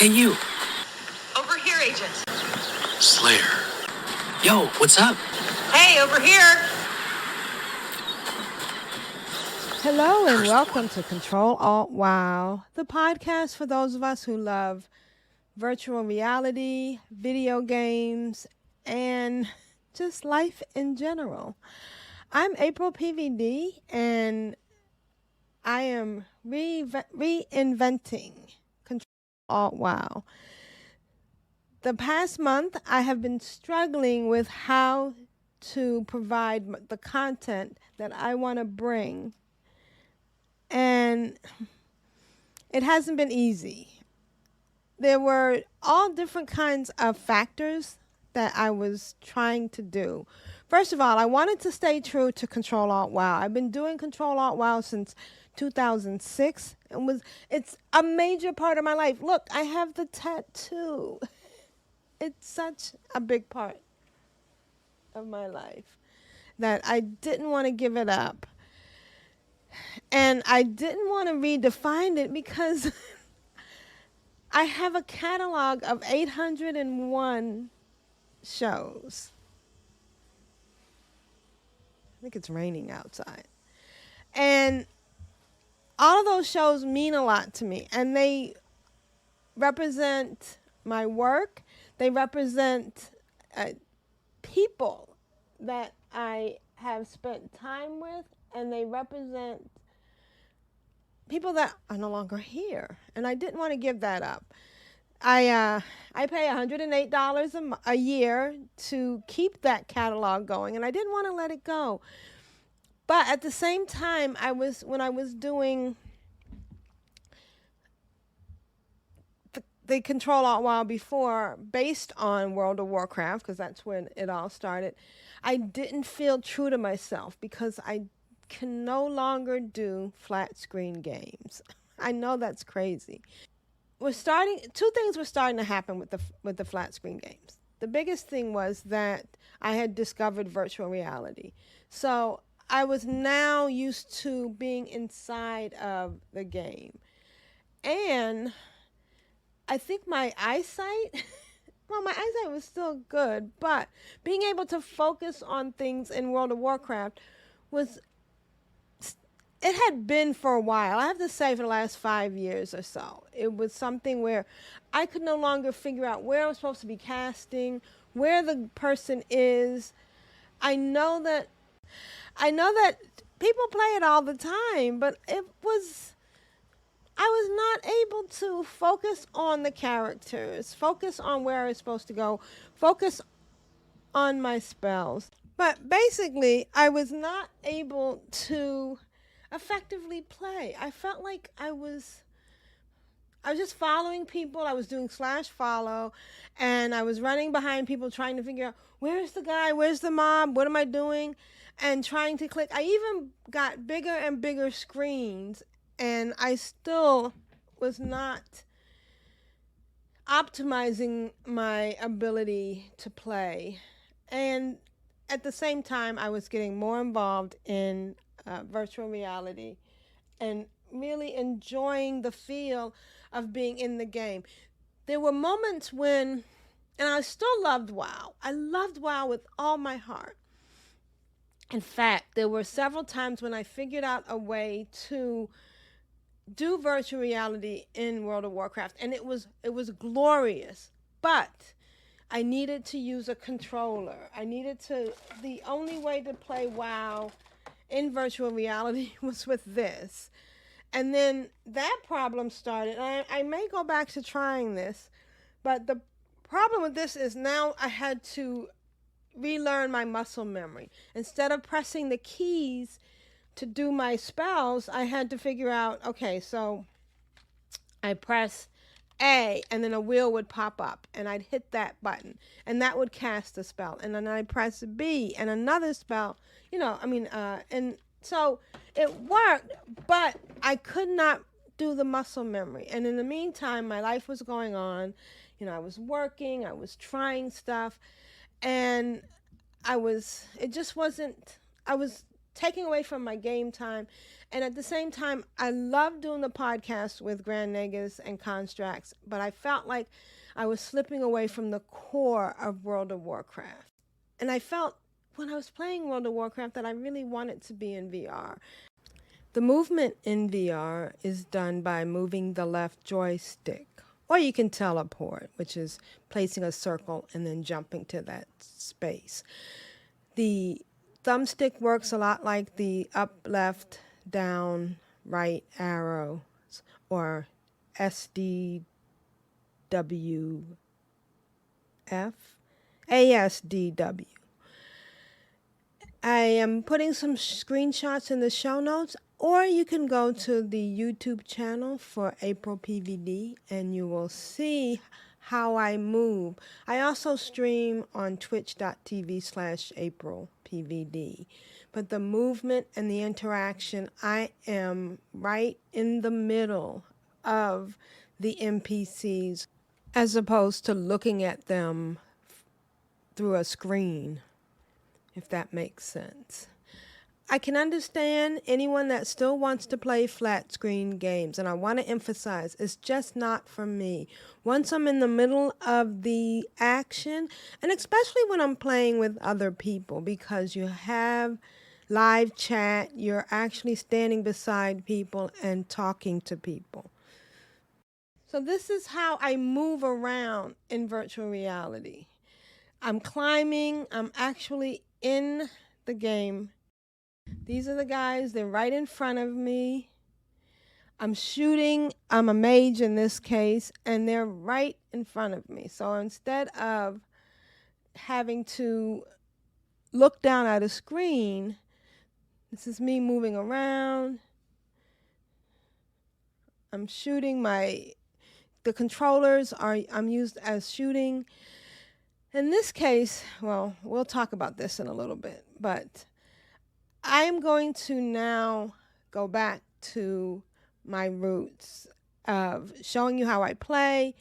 Hey, you. Over here, Agent. Slayer. Yo, what's up? Hey, over here. Hello and welcome to CtrlAltWow, the podcast for those of us who love virtual reality, video games, and just life in general. I'm AprilPvd, and I am reinventing CtrlAltWow. The past month, I have been struggling with how to provide the content that I want to bring, and it hasn't been easy. There were all different kinds of factors that I was trying to do. First of all, I wanted to stay true to CtrlAltWow. I've been doing CtrlAltWow since 2006. It's a major part of my life. Look, I have the tattoo. It's such a big part of my life that I didn't want to give it up. And I didn't want to redefine it because I have a catalog of 801 shows. I think it's raining outside. And all of those shows mean a lot to me. And they represent my work. They represent people that I have spent time with. And they represent people that are no longer here. And I didn't want to give that up. I pay $108 a year to keep that catalog going, and I didn't want to let it go. But at the same time, when I was doing the CtrlAltWow before, based on World of Warcraft, because that's when it all started, I didn't feel true to myself because I can no longer do flat screen games. I know that's crazy. Two things were starting to happen with the flat screen games. The biggest thing was that I had discovered virtual reality. So I was now used to being inside of the game. And I think my eyesight, well, my eyesight was still good, but being able to focus on things in World of Warcraft it had been for a while. I have to say for the last 5 years or so. It was something where I could no longer figure out where I'm supposed to be casting, where the person is. I know that people play it all the time, but I was not able to focus on the characters, focus on where I was supposed to go, focus on my spells. But basically, I was not able to effectively play. I felt like I was just following people. I was doing /follow, and I was running behind people trying to figure out, where's the guy, where's the mob, what am I doing, and trying to click. I even got bigger and bigger screens, and I still was not optimizing my ability to play. And at the same time, I was getting more involved in virtual reality and really enjoying the feel of being in the game. There were moments when, and I still loved WoW. I loved WoW with all my heart. In fact, there were several times when I figured out a way to do virtual reality in World of Warcraft, and it was glorious. But I needed to use a controller. The only way to play WoW in virtual reality was with this. And then that problem started. I may go back to trying this, but the problem with this is now I had to relearn my muscle memory. Instead of pressing the keys to do my spells, I had to figure out, okay, so I press A, and then a wheel would pop up, and I'd hit that button, and that would cast a spell. And then I'd press B, and another spell, and so it worked, but I could not do the muscle memory. And in the meantime, my life was going on. I was working, I was trying stuff, and I was taking away from my game time, And at the same time, I love doing the podcast with Grand Negus and Constructs, but I felt like I was slipping away from the core of World of Warcraft. And I felt when I was playing World of Warcraft that I really wanted to be in VR. The movement in VR is done by moving the left joystick, or you can teleport, which is placing a circle and then jumping to that space. The thumbstick works a lot like the up, left, down, right arrows, or SDWF, ASDW. I am putting some screenshots in the show notes, or you can go to the YouTube channel for AprilPvd and you will see how I move. I also stream on twitch.tv/AprilPvd. But the movement and the interaction, I am right in the middle of the NPCs as opposed to looking at them through a screen, if that makes sense. I can understand anyone that still wants to play flat screen games, and I want to emphasize it's just not for me. Once I'm in the middle of the action, and especially when I'm playing with other people, because you have live chat, you're actually standing beside people and talking to people. So this is how I move around in virtual reality. I'm climbing, I'm actually in the game. These are the guys, they're right in front of me. I'm shooting, I'm a mage in this case, and they're right in front of me. So instead of having to look down at a screen, this is me moving around. I'm shooting the controllers I'm used as shooting. In this case, well, we'll talk about this in a little bit, but I am going to now go back to my roots of showing you how I play,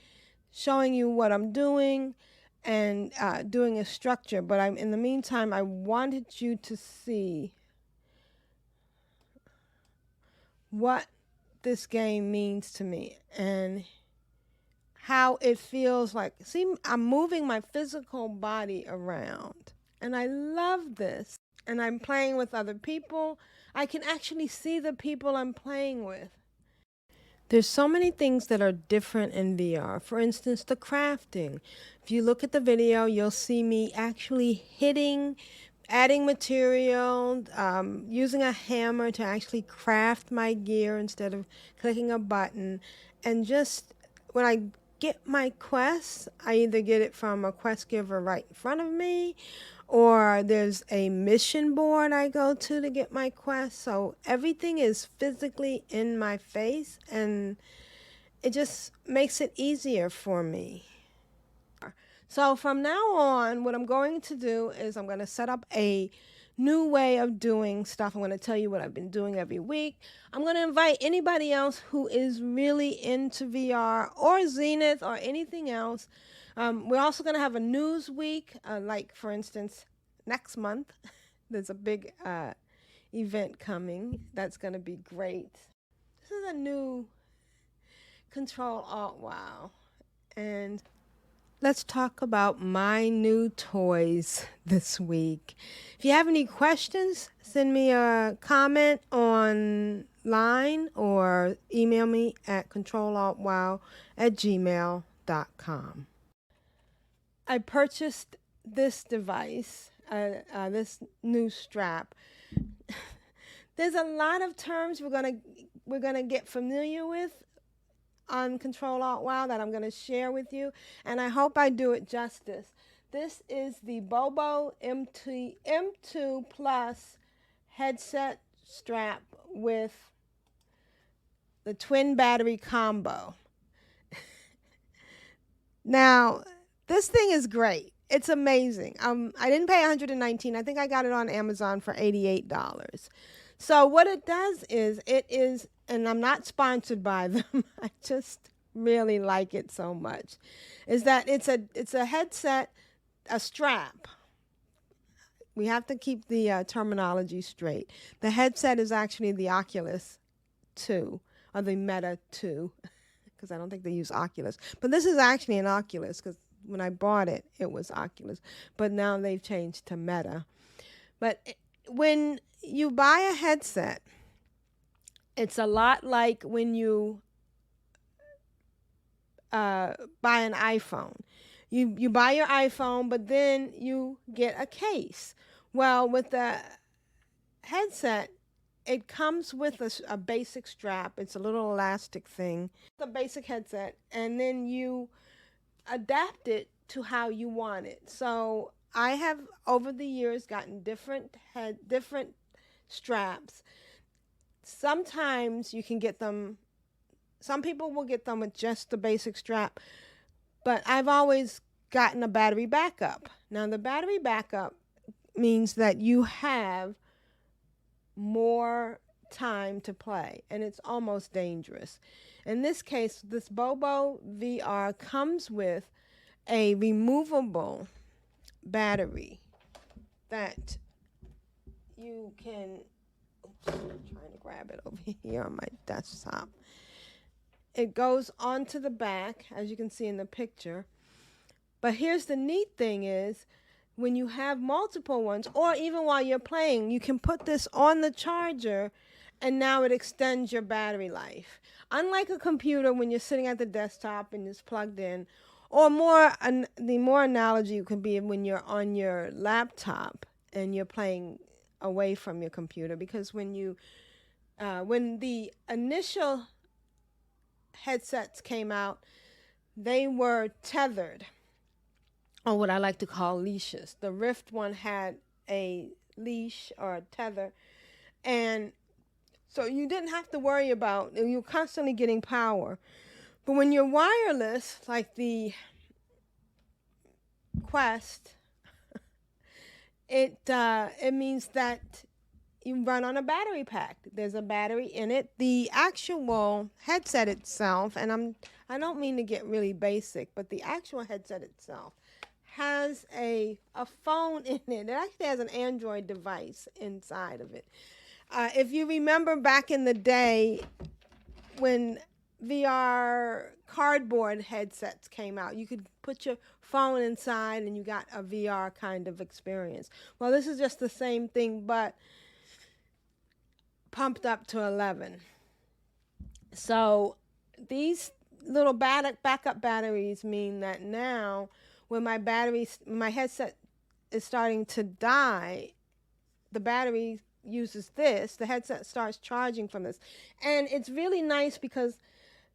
showing you what I'm doing, and doing a structure. But in the meantime, I wanted you to see what this game means to me and how it feels like. See, I'm moving my physical body around, and I love this. And I'm playing with other people. I can actually see the people I'm playing with. There's so many things that are different in VR. For instance, the crafting. If you look at the video, you'll see me actually adding material, using a hammer to actually craft my gear instead of clicking a button. And just when I get my quests, I either get it from a quest giver right in front of me, or there's a mission board I go to get my quest. So everything is physically in my face, and it just makes it easier for me. So from now on, what I'm going to do is I'm going to set up a new way of doing stuff. I'm going to tell you what I've been doing every week. I'm going to invite anybody else who is really into VR or Zenith or anything else. We're also going to have a news week, like, for instance, next month. There's a big event coming. That's going to be great. This is a new CtrlAltWow. And let's talk about my new toys this week. If you have any questions, send me a comment online or email me at CtrlAltWow@gmail.com. I purchased this device, this new strap. There's a lot of terms we're gonna get familiar with on CtrlAltWow that I'm gonna share with you, and I hope I do it justice. This is the Bobo M2 Plus headset strap with the twin battery combo. Now, this thing is great. It's amazing. I didn't pay $119. I think I got it on Amazon for $88. So what it does is, and I'm not sponsored by them, I just really like it so much, is that it's a headset, a strap, We have to keep the terminology straight. The headset is actually the Oculus 2, or the Meta 2, because I don't think they use Oculus. But this is actually an Oculus, because when I bought it, it was Oculus. But now they've changed to Meta. But when you buy a headset, it's a lot like when you buy an iPhone. You buy your iPhone, but then you get a case. Well, with the headset, it comes with a basic strap. It's a little elastic thing. The basic headset, and then you adapt it to how you want it. So I have, over the years, gotten different straps. Sometimes you can get them, some people will get them with just the basic strap, but I've always gotten a battery backup. Now, the battery backup means that you have more time to play, and it's almost dangerous. In this case, this Bobo VR comes with a removable battery that you can, oops, I'm trying to grab it over here on my desktop. It goes onto the back, as you can see in the picture. But here's the neat thing is, when you have multiple ones, or even while you're playing, you can put this on the charger, and now it extends your battery life. Unlike a computer, when you're sitting at the desktop and it's plugged in, or the more analogy could be when you're on your laptop and you're playing away from your computer, because when the initial headsets came out, they were tethered, or what I like to call leashes. The Rift one had a leash or a tether, and so you didn't have to worry about, you're constantly getting power. But when you're wireless, like the Quest, it means that you run on a battery pack. There's a battery in it. The actual headset itself, and I don't mean to get really basic, but the actual headset itself has a phone in it. It actually has an Android device inside of it. If you remember back in the day when VR cardboard headsets came out, you could put your phone inside and you got a VR kind of experience. Well, this is just the same thing, but pumped up to 11. So these little backup batteries mean that now when my headset is starting to die, the battery uses this, the headset starts charging from this. And it's really nice because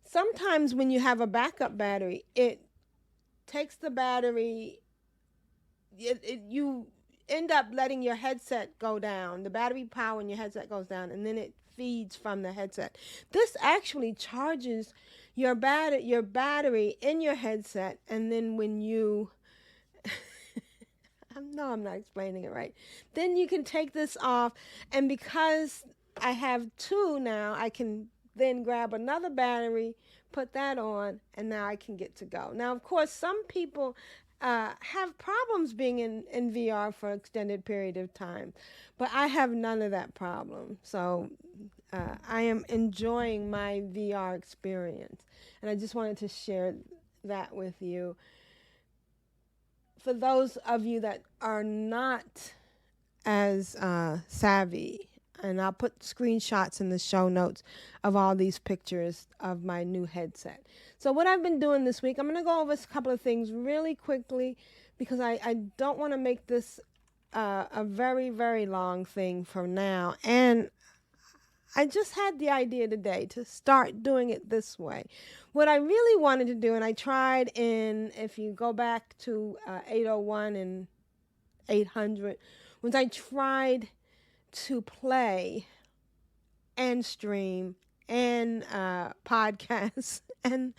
sometimes when you have a backup battery, it takes the battery, you end up letting your headset go down. The battery power in your headset goes down, and then it feeds from the headset. This actually charges your battery in your headset, and then when you no, I'm not explaining it right. Then you can take this off, and because I have two now, I can then grab another battery, put that on, and now I can get to go. Now, of course, some people have problems being in VR for an extended period of time, but I have none of that problem. So I am enjoying my VR experience, and I just wanted to share that with you. For those of you that are not as savvy, and I'll put screenshots in the show notes of all these pictures of my new headset. So what I've been doing this week, I'm going to go over a couple of things really quickly because I don't want to make this a very, very long thing for now. And I just had the idea today to start doing it this way. What I really wanted to do, and I tried if you go back to 801 and 800, was I tried to play and stream and podcast. And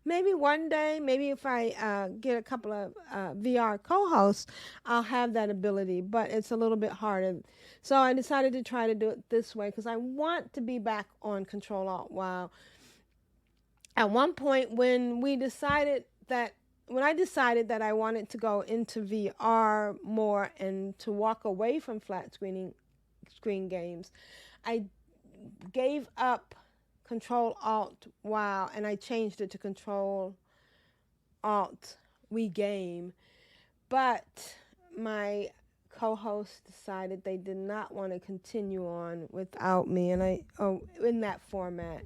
maybe one day, maybe if I get a couple of VR co-hosts, I'll have that ability, but it's a little bit harder. So I decided to try to do it this way because I want to be back on CtrlAltWow. At one point when we decided that when I decided that I wanted to go into VR more and to walk away from flat screen games, I gave up CtrlAltWow and I changed it to CtrlAltWe game. But my co-host decided they did not want to continue on without me, and in that format.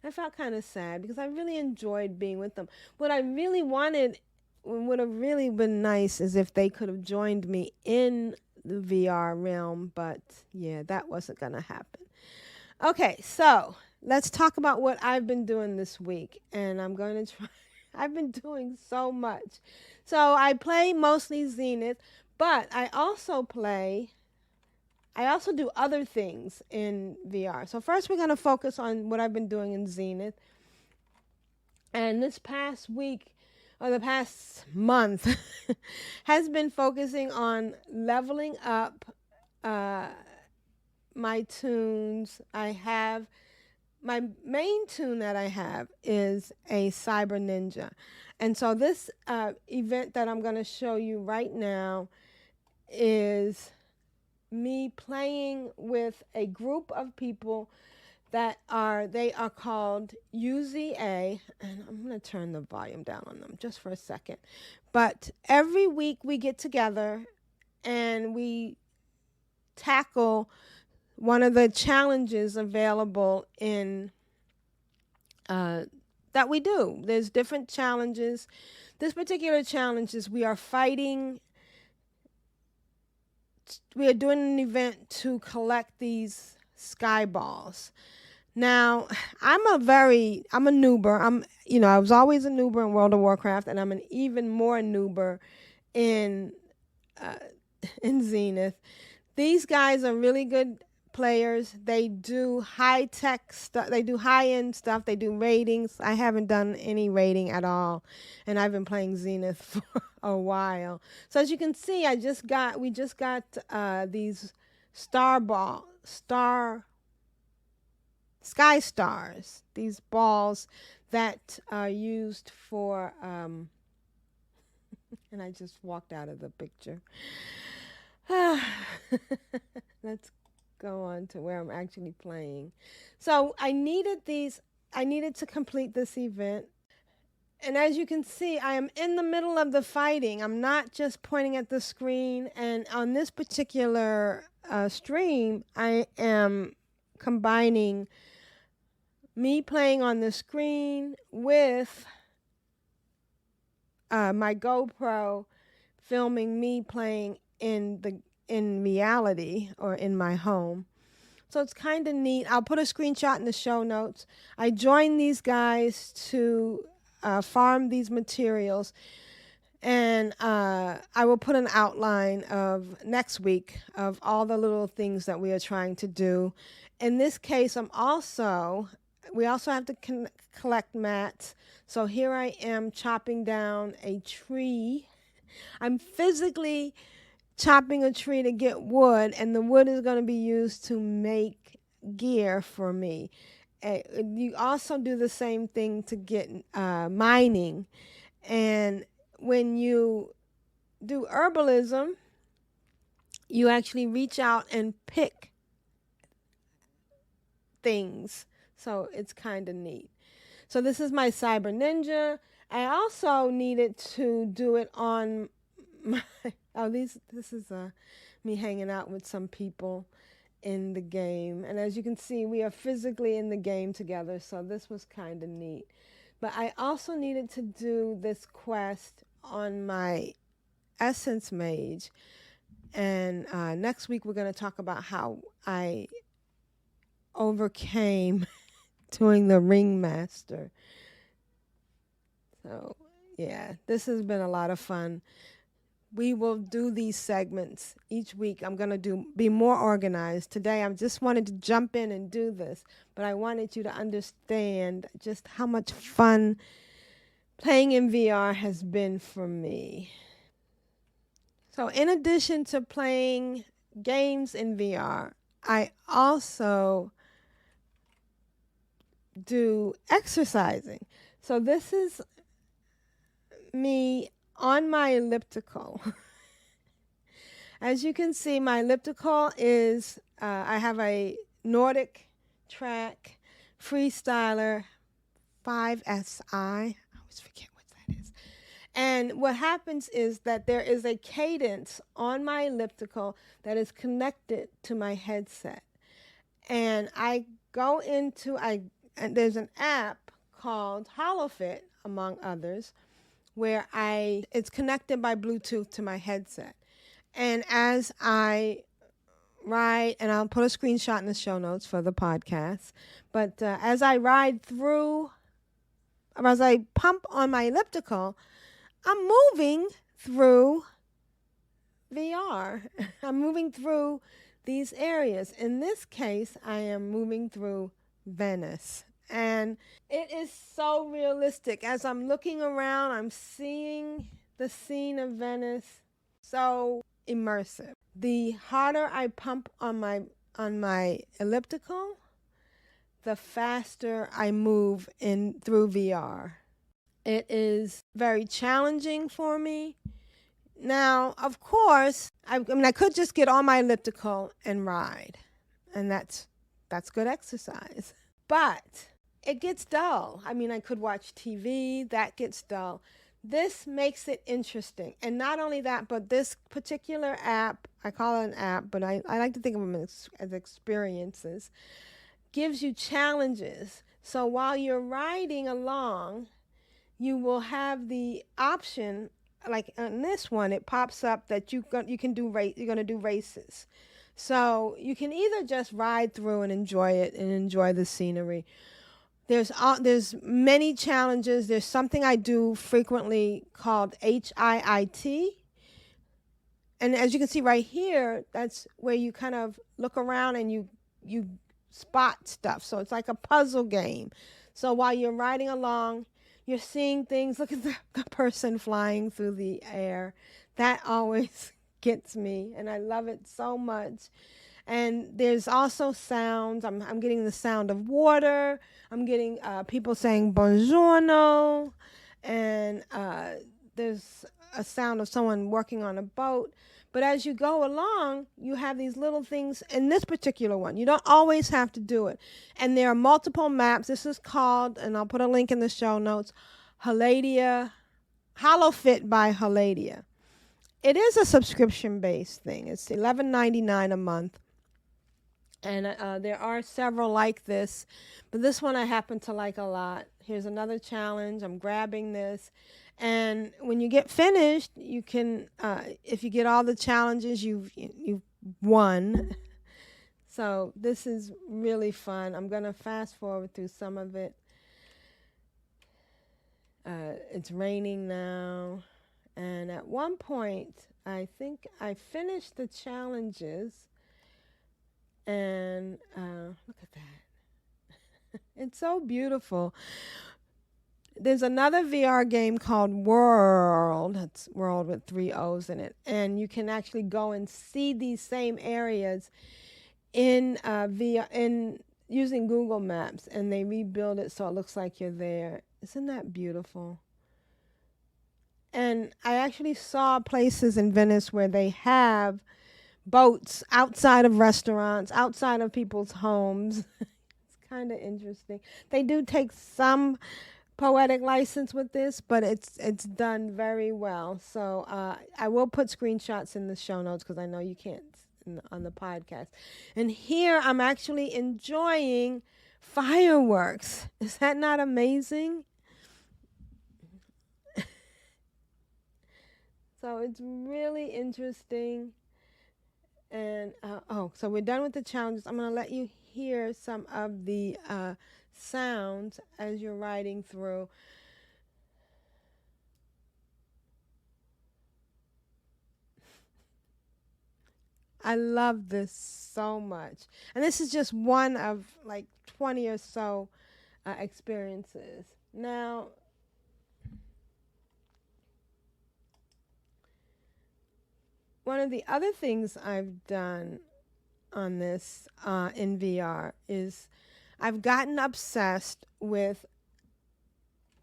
I felt kind of sad because I really enjoyed being with them. What I really wanted, would have really been nice, is if they could have joined me in the VR realm, but yeah, that wasn't going to happen. Okay, so let's talk about what I've been doing this week, and I'm going to try. I've been doing so much. So I play mostly Zenith, but I also do other things in VR. So first we're going to focus on what I've been doing in Zenith. And this past week, or the past month, has been focusing on leveling up my tunes. My main tune that I have is a Cyber Ninja. And so this event that I'm going to show you right now is me playing with a group of people they are called UZA, and I'm going to turn the volume down on them just for a second. But every week we get together and we tackle one of the challenges available in that we do. There's different challenges. This particular challenge is we are doing an event to collect these sky balls. Now, I'm a noober. I was always a noober in World of Warcraft, and I'm an even more noober in Zenith. These guys are really good players. They do high-tech stuff. They do high-end stuff. They do ratings. I haven't done any rating at all, and I've been playing Zenith for a while. So as you can see, we just got these sky stars. These balls that are used for. And I just walked out of the picture. Let's go on to where I'm actually playing. So I needed to complete this event. And as you can see, I am in the middle of the fighting. I'm not just pointing at the screen. And on this particular stream, I am combining me playing on the screen with my GoPro filming me playing in reality or in my home. So it's kind of neat. I'll put a screenshot in the show notes. I joined these guys to farm these materials, and I will put an outline of next week of all the little things that we are trying to do. In this case, we also have to collect mats. So here I am chopping down a tree. I'm physically chopping a tree to get wood, and the wood is going to be used to make gear for me. You also do the same thing to get mining. And when you do herbalism, you actually reach out and pick things. So it's kind of neat. So this is my Cyber Ninja. I also needed to do it on my... this is me hanging out with some people in the game. And as you can see, we are physically in the game together. So this was kind of neat. But I also needed to do this quest on my Essence Mage. And next week, we're going to talk about how I overcame doing the Ringmaster. So, yeah, this has been a lot of fun. We will do these segments each week. I'm going to be more organized. Today, I just wanted to jump in and do this, but I wanted you to understand just how much fun playing in VR has been for me. So in addition to playing games in VR, I also do exercising. So this is me on my elliptical. As you can see, my elliptical is, I have a Nordic track freestyler 5SI. I always forget what that is. And what happens is that there is a cadence on my elliptical that is connected to my headset. And I go into, and there's an app called HoloFit, among others, where it's connected by Bluetooth to my headset. And as I ride, and I'll put a screenshot in the show notes for the podcast, but as I ride through, as I pump on my elliptical, I'm moving through VR. I'm moving through these areas. In this case, I am moving through Venice. And it is so realistic. As I'm looking around, I'm seeing the scene of Venice. So immersive. The harder I pump on my elliptical, the faster I move through VR. It is very challenging for me. Now, of course, I could just get on my elliptical and ride, and that's good exercise. But it gets dull. I could watch TV, that gets dull. This makes it interesting. And not only that, but this particular app, I call it an app, but I like to think of them as experiences, gives you challenges. So while you're riding along, you will have the option, like on this one, it pops up that you're going to do races. So you can either just ride through and enjoy it and enjoy the scenery. There's many challenges. There's something I do frequently called HIIT. And as you can see right here, that's where you kind of look around and you spot stuff. So it's like a puzzle game. So while you're riding along, you're seeing things. Look at the person flying through the air. That always gets me, and I love it so much. And there's also sounds. I'm getting the sound of water. I'm getting people saying buongiorno, and there's a sound of someone working on a boat. But as you go along, you have these little things. In this particular one, you don't always have to do it. And there are multiple maps. This is called, and I'll put a link in the show notes, HoloFit by Holadia. It is a subscription-based thing. It's $11.99 a month. And there are several like this, but this one I happen to like a lot. Here's another challenge. I'm grabbing this. And when you get finished, you can, if you get all the challenges, you've won. So this is really fun. I'm going to fast forward through some of it. It's raining now. And at one point, I think I finished the challenges. And look at that. It's so beautiful. There's another VR game called World. That's World with 3 O's in it. And you can actually go and see these same areas in using Google Maps. And they rebuild it so it looks like you're there. Isn't that beautiful? And I actually saw places in Venice where they have boats outside of restaurants, outside of people's homes. It's kind of interesting. They do take some poetic license with this, but it's done very well. So I will put screenshots in the show notes because I know you can't on the podcast. And here I'm actually enjoying fireworks. Is that not amazing? So it's really interesting. And so we're done with the challenges. I'm going to let you hear some of the sounds as you're riding through. I love this so much. And this is just one of like 20 or so experiences. Now, one of the other things I've done on this in VR is I've gotten obsessed with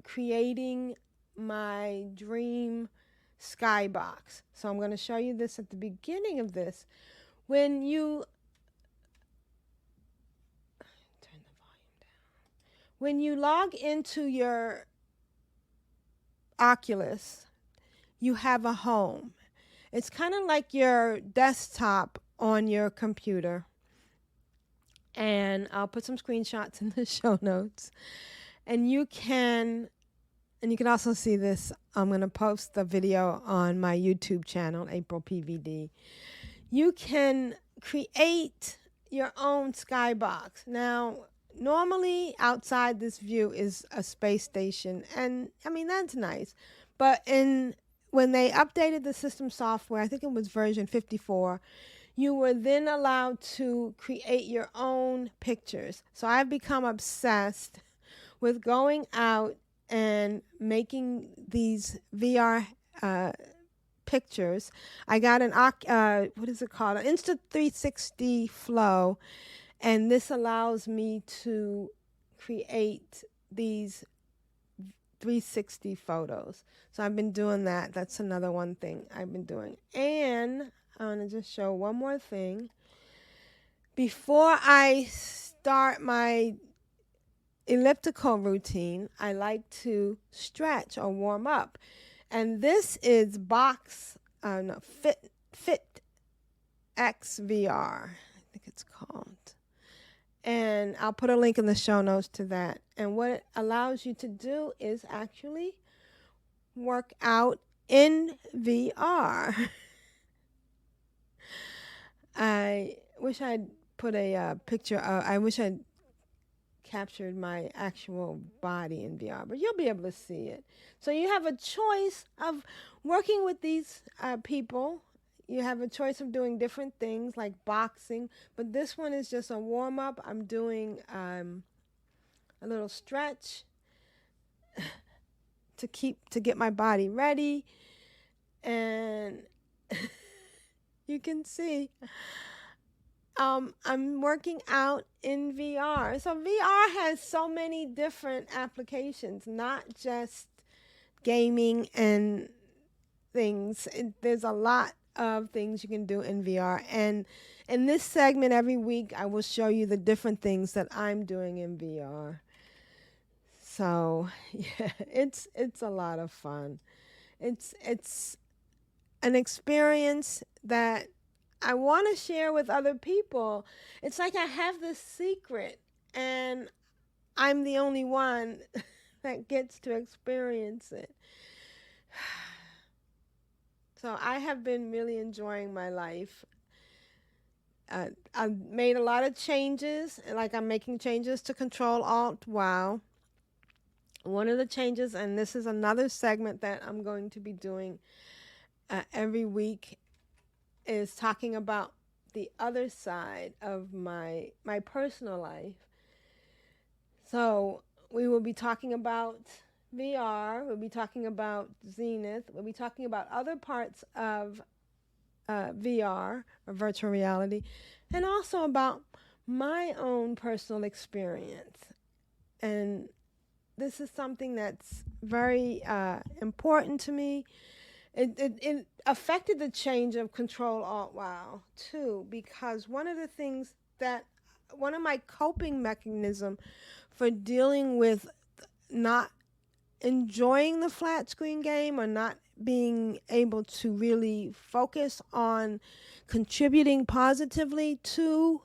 creating my dream skybox. So I'm going to show you this at the beginning of this. When you turn the volume down. When you log into your Oculus, you have a home. It's kind of like your desktop on your computer. And I'll put some screenshots in the show notes. And you can also see this. I'm going to post the video on my YouTube channel, AprilPvd. You can create your own skybox. Now, normally outside this view is a space station, and I mean, that's nice. But when they updated the system software, I think it was version 54, you were then allowed to create your own pictures. So I've become obsessed with going out and making these VR pictures. I got an what is it called? An Insta360 Flow, and this allows me to create these 360 photos. So I've been doing that. That's another one thing I've been doing. And I want to just show one more thing. Before I start my elliptical routine, I like to stretch or warm up. And this is Fit X VR, I think it's called. And I'll put a link in the show notes to that. And what it allows you to do is actually work out in VR. I wish I'd put a picture of, I wish I'd captured my actual body in VR, but you'll be able to see it. So you have a choice of working with these people. You have a choice of doing different things like boxing, but this one is just a warm-up. I'm doing a little stretch to get my body ready, and you can see I'm working out in VR. So VR has so many different applications, not just gaming and things. There's a lot of things you can do in VR. And in this segment every week, I will show you the different things that I'm doing in VR. So yeah, it's a lot of fun. It's an experience that I want to share with other people. It's like I have this secret and I'm the only one that gets to experience it. So I have been really enjoying my life. I've made a lot of changes, like I'm making changes to CtrlAltWow. One of the changes, and this is another segment that I'm going to be doing every week, is talking about the other side of my personal life. So we will be talking about VR, we'll be talking about Zenith, we'll be talking about other parts of VR, or virtual reality, and also about my own personal experience. And this is something that's very important to me. It affected the change of CtrlAltWow too, because one of my coping mechanism for dealing with not enjoying the flat screen game or not being able to really focus on contributing positively to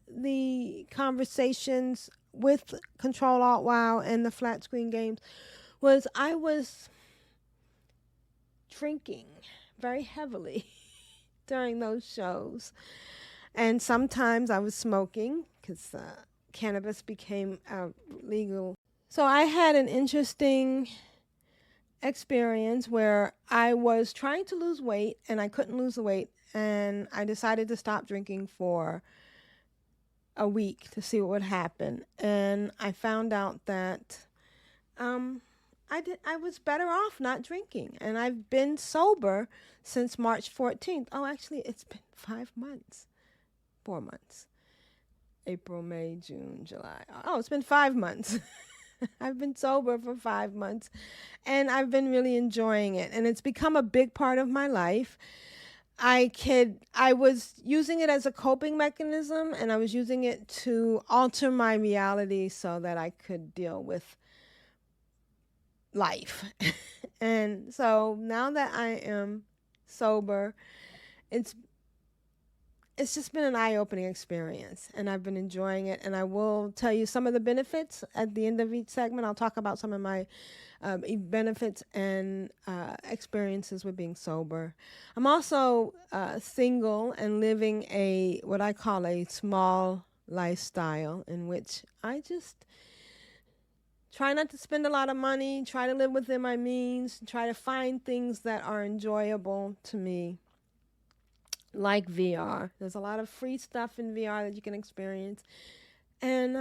the conversations with CtrlAltWow and the flat screen games was I was drinking very heavily during those shows. And sometimes I was smoking because cannabis became legal. So I had an interesting experience where I was trying to lose weight and I couldn't lose the weight, and I decided to stop drinking for a week to see what would happen. And I found out that I was better off not drinking, and I've been sober since March 14th. Oh, actually, it's been 4 months. April, May, June, July. Oh, it's been 5 months. I've been sober for 5 months, and I've been really enjoying it. And it's become a big part of my life. I was using it as a coping mechanism, and I was using it to alter my reality so that I could deal with life. And so now that I am sober, it's it's just been an eye-opening experience, and I've been enjoying it. And I will tell you some of the benefits at the end of each segment. I'll talk about some of my benefits and experiences with being sober. I'm also single and living what I call a small lifestyle, in which I just try not to spend a lot of money, try to live within my means, try to find things that are enjoyable to me, like VR. There's a lot of free stuff in VR that you can experience. And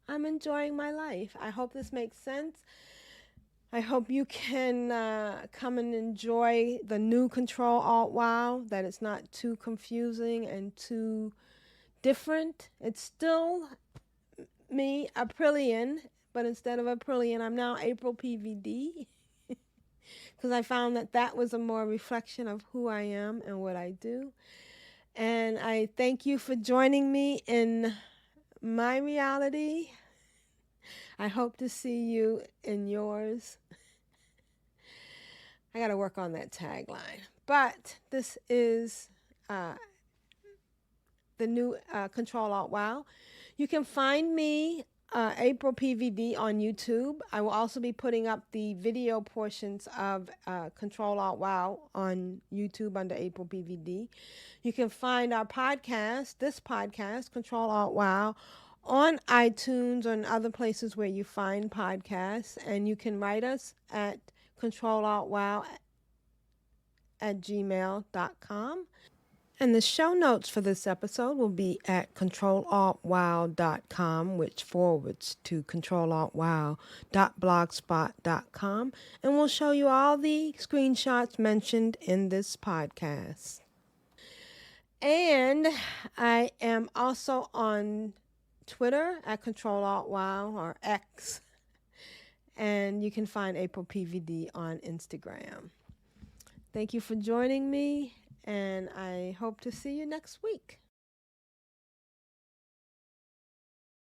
I'm enjoying my life. I hope this makes sense. I hope you can come and enjoy the new CtrlAltWow, that it's not too confusing and too different. It's still me, Aprillian, but instead of Aprillian, I'm now AprilPvd, because I found that was a more reflection of who I am and what I do. And I thank you for joining me in my reality. I hope to see you in yours. I got to work on that tagline. But this is the new CtrlAltWow. You can find me, AprilPvd, on YouTube. I will also be putting up the video portions of CtrlAltWow on YouTube under AprilPvd. You can find our podcast, this podcast, CtrlAltWow, on iTunes or in other places where you find podcasts. And you can write us at CtrlAltWow@gmail.com. And the show notes for this episode will be at CtrlAltWow.com, which forwards to CtrlAltWow.blogspot.com, and we'll show you all the screenshots mentioned in this podcast. And I am also on Twitter at CtrlAltWow, or X, and you can find AprilPvd on Instagram. Thank you for joining me, and I hope to see you next week.